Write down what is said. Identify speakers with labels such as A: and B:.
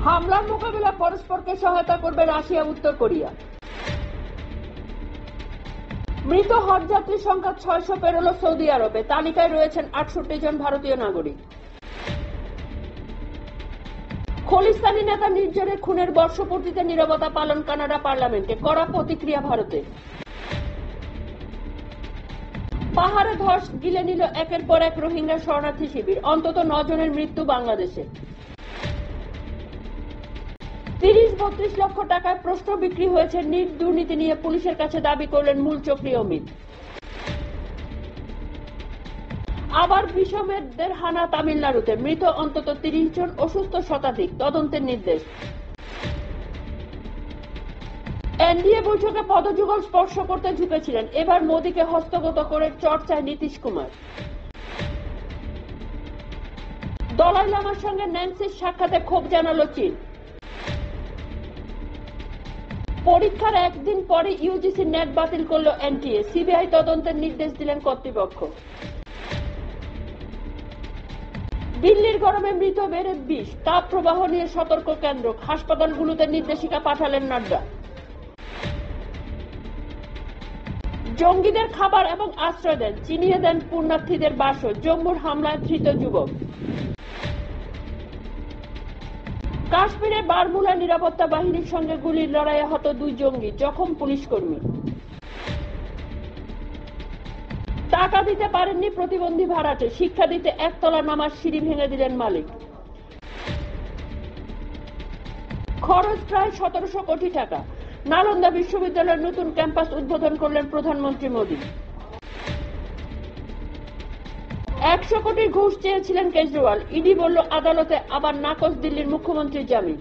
A: হামলার মোকাবিলায় পরস্পরকে সহায়তা করবে রাশিয়া, উত্তর কোরিয়া। মৃত হজযাত্রীর সংখ্যা 600 পেরোল সৌদি আরবে, তালিকায় রয়েছেন 68 জন ভারতীয় নাগরিক। খলিস্তানি নেতা নির্জনের খুনের বর্ষপূর্তিতে নীরবতা পালন কানাডা পার্লামেন্টে, কড়া প্রতিক্রিয়া ভারতে। পাহাড়ে ধস গিলে নিল একের পর এক রোহিঙ্গা শরণার্থী শিবির, অন্তত 9 জনের মৃত্যু বাংলাদেশে। 30-32 লক্ষ টাকায় প্রশ্ন বিক্রি হয়েছে নিট দুর্নীতি নিয়ে পুলিশের কাছে দাবি করলেন মূল চক্রী অমিত। আবার বিষমের হানা তামিলনাড়ুতে, মৃত অন্তত 30 জন, অসুস্থ শতাধিক, তদন্তের নির্দেশ। এনডিএ বৈঠকে পদযুগল স্পর্শ করতে ঝুঁকেছিলেন, এবার মোদীকে হস্তগত করে চর্চায় নীতিশ কুমার। দলাই লামার সঙ্গে ন্যান্সির সাক্ষাতে ক্ষোভ জানালো চীন। পরীক্ষার একদিন পরে ইউজিসি নেট বাতিল করল এনটিএ, সিবিআই তদন্তের নির্দেশ দিলেন কর্তৃপক্ষ। দিল্লির গরমে মৃত বেড়ে 20, তাপ প্রবাহ নিয়ে সতর্ক কেন্দ্র, হাসপাতালগুলোতে নির্দেশিকা পাঠালেন নাড্ডা। জঙ্গিদের খাবার এবং আশ্রয় দেন, চিনিয়ে দেন পুণ্যার্থীদের বাসও, জম্মুর হামলায় ধৃত যুবক। কাশ্মীরে বারমুলা নিরাপত্তা বাহিনীর সঙ্গে গুলির লড়াইয়ে হত 2 জঙ্গি, জখম পুলিশ কর্মী। টাকা দিতে পারেননি প্রতিবন্ধী ভাড়াটে, শিক্ষা দিতে একতলা নামার সিঁড়ি ভেঙে দিলেন মালিক। খরচ প্রায় 1700 কোটি টাকা, নালন্দা বিশ্ববিদ্যালয়ের নতুন ক্যাম্পাস উদ্বোধন করলেন প্রধানমন্ত্রী মোদী। 100 কোটির ঘুষ চেয়েছিলেন কেজরিওয়াল, ইডি বলল আদালতে আবার নাকচ দিল্লির মুখ্যমন্ত্রীর জামিন।